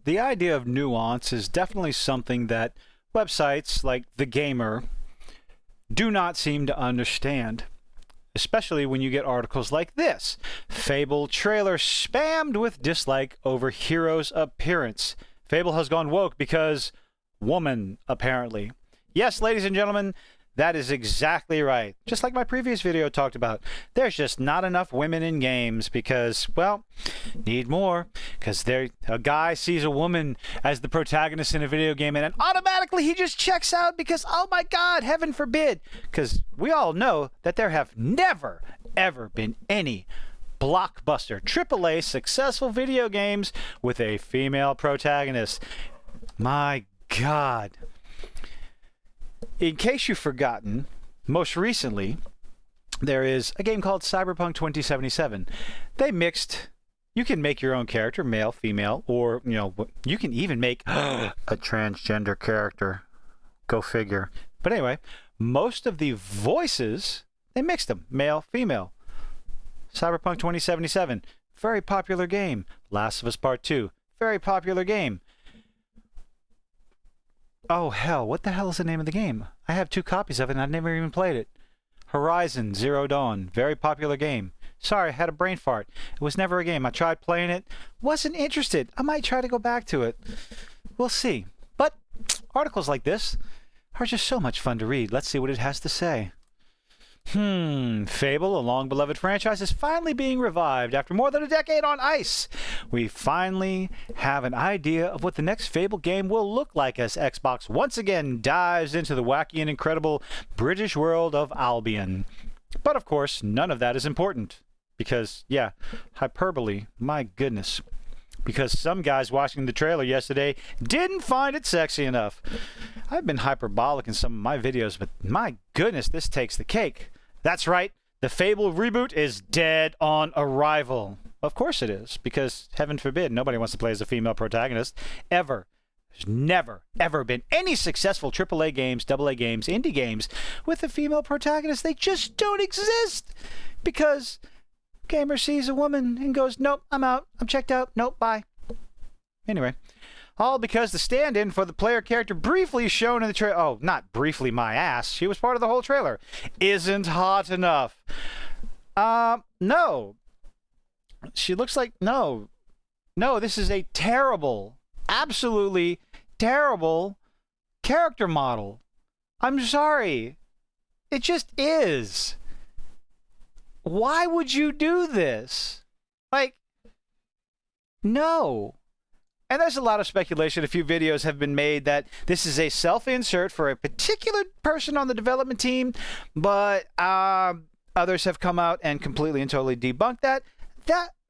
the idea of nuance is definitely something that websites like The Gamer do not seem to understand, especially when you get articles like this. Fable trailer spammed with dislike over hero's appearance. Fable has gone woke because woman, apparently. Yes, ladies and gentlemen, that is exactly right. Just like my previous video talked about, there's just not enough women in games because, well, need more. Because a guy sees a woman as the protagonist in a video game and then automatically he just checks out because, oh my God, heaven forbid. Because we all know that there have never, ever been any blockbuster, AAA successful video games with a female protagonist. My God. In case you've forgotten, most recently, there is a game called Cyberpunk 2077. They mixed, you can make your own character, male, female, or, you know, you can even make a transgender character. Go figure. But anyway, most of the voices, they mixed them, male, female. Cyberpunk 2077, very popular game. Last of Us Part 2, very popular game. Oh, hell, what the hell is the name of the game? I have 2 copies of it and I've never even played it. Horizon Zero Dawn, very popular game. Sorry, I had a brain fart. It was never a game. I tried playing it, wasn't interested. I might try to go back to it. We'll see. But articles like this are just so much fun to read. Let's see what it has to say. Fable, a long-beloved franchise, is finally being revived after more than a decade on ice. We finally have an idea of what the next Fable game will look like as Xbox once again dives into the wacky and incredible British world of Albion. But of course, none of that is important. Because, yeah, hyperbole, my goodness. Because some guys watching the trailer yesterday didn't find it sexy enough. I've been hyperbolic in some of my videos, but my goodness, this takes the cake. That's right, the Fable reboot is dead on arrival. Of course it is, because heaven forbid, nobody wants to play as a female protagonist, ever. There's never, ever been any successful AAA games, AA games, indie games with a female protagonist. They just don't exist. Because gamer sees a woman and goes, nope, I'm out, I'm checked out, nope, bye. Anyway, all because the stand-in for the player character briefly shown in the trailer, oh, not briefly my ass, she was part of the whole trailer, isn't hot enough. No. She looks like, no, this is a terrible, absolutely terrible character model. I'm sorry. It just is. Why would you do this? Like, no. And there's a lot of speculation. A few videos have been made that this is a self-insert for a particular person on the development team, but others have come out and completely and totally debunked that.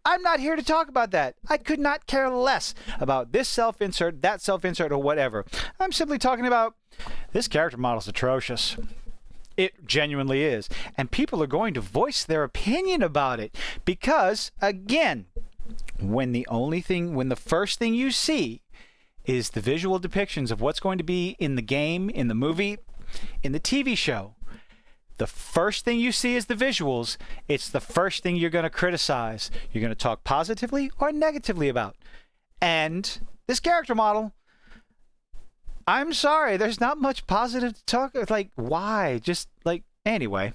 I'm not here to talk about that. I could not care less about this self-insert, that self-insert, or whatever. I'm simply talking about this character model is atrocious. It genuinely is. And people are going to voice their opinion about it because, again, when the first thing you see is the visual depictions of what's going to be in the game, in the movie, in the TV show, the first thing you see is the visuals. It's the first thing you're going to criticize. You're going to talk positively or negatively about. And this character model, I'm sorry, there's not much positive to talk. Like, why? Just, like, anyway,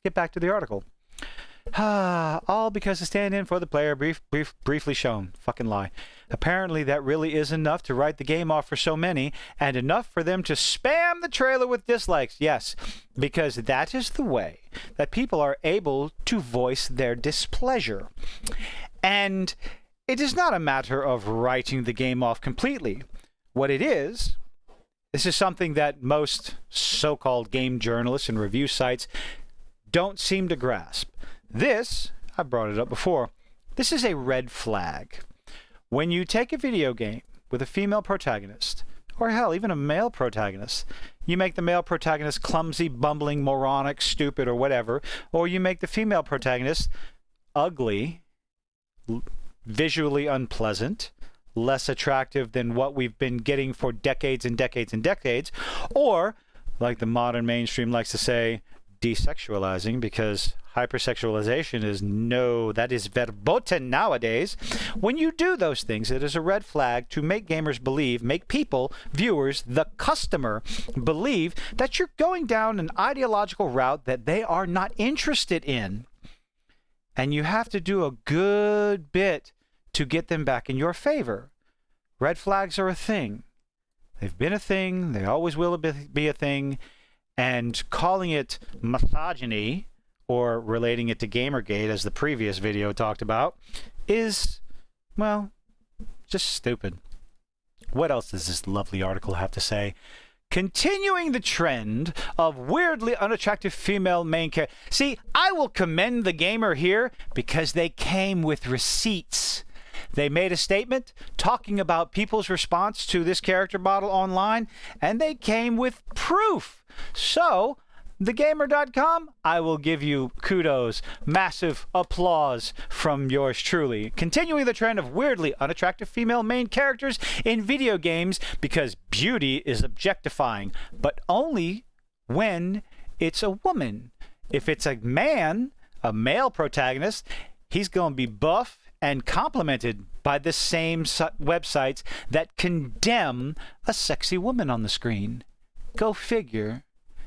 get back to the article. All because the stand-in for the player briefly shown. Fucking lie. Apparently that really is enough to write the game off for so many, and enough for them to spam the trailer with dislikes. Yes, because that is the way that people are able to voice their displeasure. And it is not a matter of writing the game off completely. What it is, this is something that most so-called game journalists and review sites don't seem to grasp. This, I brought it up before, this is a red flag. When you take a video game with a female protagonist, or hell, even a male protagonist, you make the male protagonist clumsy, bumbling, moronic, stupid, or whatever, or you make the female protagonist ugly, visually unpleasant, less attractive than what we've been getting for decades and decades and decades, or, like the modern mainstream likes to say, desexualizing, because hypersexualization is that is verboten nowadays. When you do those things, it is a red flag to make gamers believe, make people, viewers, the customer, believe that you're going down an ideological route that they are not interested in. And you have to do a good bit to get them back in your favor. Red flags are a thing. They've been a thing. They always will be a thing. And calling it misogyny, or relating it to Gamergate, as the previous video talked about, is, well, just stupid. What else does this lovely article have to say? Continuing the trend of weirdly unattractive female main characters. See, I will commend the gamer here because they came with receipts. They made a statement talking about people's response to this character model online, and they came with proof. So, thegamer.com, I will give you kudos, massive applause from yours truly. Continuing the trend of weirdly unattractive female main characters in video games because beauty is objectifying, but only when it's a woman. If it's a man, a male protagonist, he's going to be buff and complimented by the same websites that condemn a sexy woman on the screen. Go figure.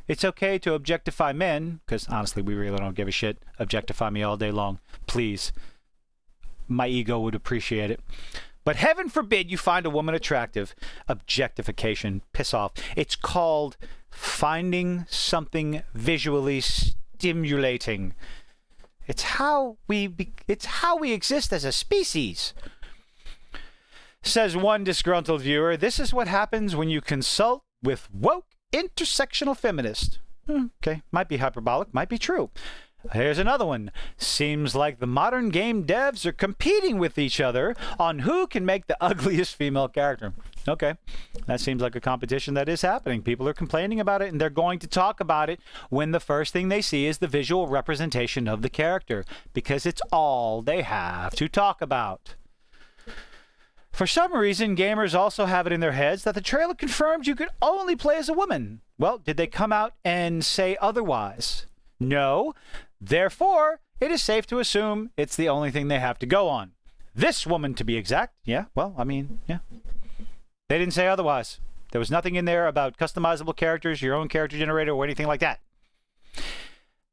It's okay to objectify men, because honestly, we really don't give a shit. Objectify me all day long. Please. My ego would appreciate it. But heaven forbid you find a woman attractive. Objectification. Piss off. It's called finding something visually stimulating. It's how we exist as a species. Says one disgruntled viewer, this is what happens when you consult with woke intersectional feminist. Okay, might be hyperbolic, might be true. Here's another one. Seems like the modern game devs are competing with each other on who can make the ugliest female character. Okay, that seems like a competition that is happening. People are complaining about it, and they're going to talk about it when the first thing they see is the visual representation of the character, because it's all they have to talk about. For some reason, gamers also have it in their heads that the trailer confirmed you could only play as a woman. Well, did they come out and say otherwise? No. Therefore, it is safe to assume it's the only thing they have to go on. This woman, to be exact. Yeah, well, I mean, yeah. They didn't say otherwise. There was nothing in there about customizable characters, your own character generator, or anything like that.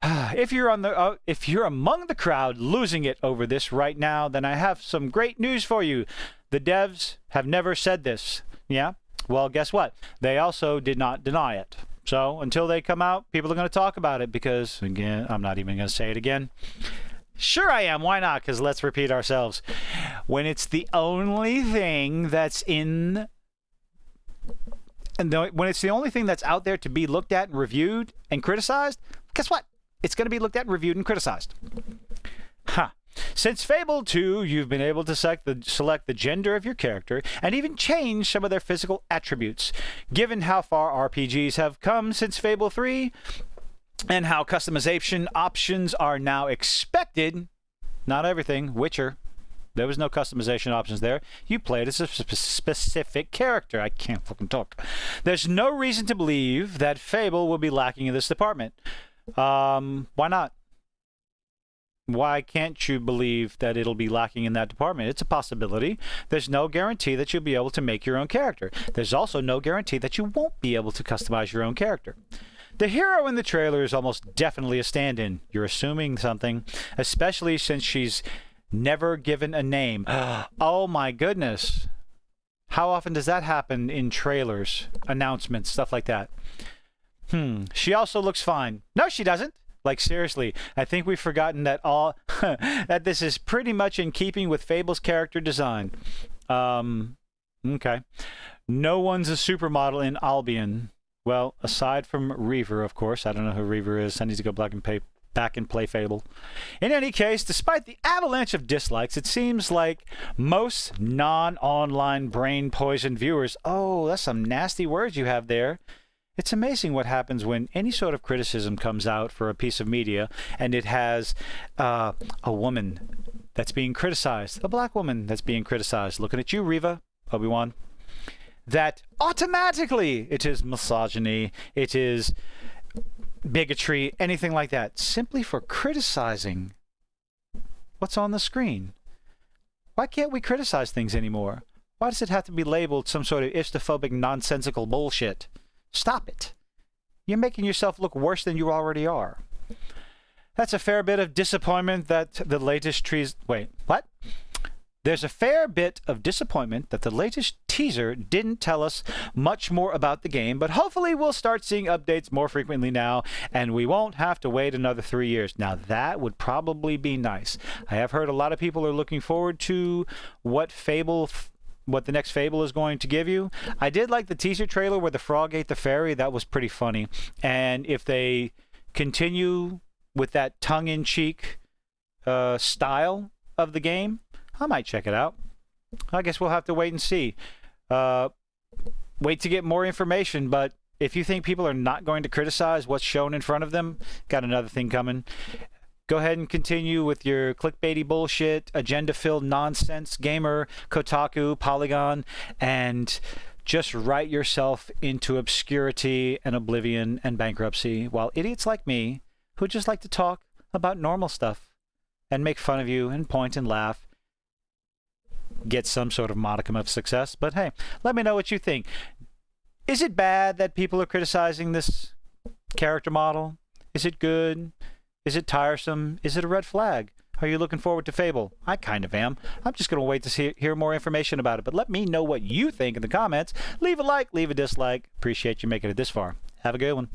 If you're among the crowd losing it over this right now, then I have some great news for you. The devs have never said this. Yeah? Well, guess what? They also did not deny it. So until they come out, people are going to talk about it because, again, I'm not even going to say it again. Sure I am. Why not? Because let's repeat ourselves. When it's the only thing that's in... when it's the only thing that's out there to be looked at and reviewed and criticized, guess what? It's going to be looked at and reviewed and criticized. Huh. Since Fable 2, you've been able to select the gender of your character and even change some of their physical attributes. Given how far RPGs have come since Fable 3 and how customization options are now expected, not everything, Witcher, there was no customization options there. You played as a specific character. I can't fucking talk. There's no reason to believe that Fable will be lacking in this department. Why not? Why can't you believe that it'll be lacking in that department? It's a possibility. There's no guarantee that you'll be able to make your own character. There's also no guarantee that you won't be able to customize your own character. The hero in the trailer is almost definitely a stand-in. You're assuming something, especially since she's never given a name. Oh my goodness. How often does that happen in trailers, announcements, stuff like that? She also looks fine. No, she doesn't. Like, seriously, I think we've forgotten that that this is pretty much in keeping with Fable's character design. Okay. No one's a supermodel in Albion. Well, aside from Reaver, of course. I don't know who Reaver is. I need to go back and play Fable. In any case, despite the avalanche of dislikes, it seems like most non-online brain poison viewers... Oh, that's some nasty words you have there. It's amazing what happens when any sort of criticism comes out for a piece of media and it has a woman that's being criticized, a black woman that's being criticized. Looking at you, Reva, Obi-Wan. That automatically it is misogyny, it is bigotry, anything like that, simply for criticizing what's on the screen. Why can't we criticize things anymore? Why does it have to be labeled some sort of istophobic, nonsensical bullshit? Stop it. You're making yourself look worse than you already are. That's a fair bit of disappointment that the latest Wait, what? There's a fair bit of disappointment that the latest teaser didn't tell us much more about the game, but hopefully we'll start seeing updates more frequently now, and we won't have to wait another 3 years. Now, that would probably be nice. I have heard a lot of people are looking forward to what the next Fable is going to give you. I did like the teaser trailer where the frog ate the fairy. That was pretty funny. And if they continue with that tongue-in-cheek style of the game, I might check it out. I guess we'll have to wait and see. Wait to get more information, but if you think people are not going to criticize what's shown in front of them, got another thing coming. Go ahead and continue with your clickbaity bullshit, agenda-filled nonsense, gamer, Kotaku, Polygon, and just write yourself into obscurity and oblivion and bankruptcy, while idiots like me, who just like to talk about normal stuff and make fun of you and point and laugh, get some sort of modicum of success. But hey, let me know what you think. Is it bad that people are criticizing this character model? Is it good? Is it tiresome? Is it a red flag? Are you looking forward to Fable? I kind of am. I'm just going to wait to hear more information about it. But let me know what you think in the comments. Leave a like, leave a dislike. Appreciate you making it this far. Have a good one.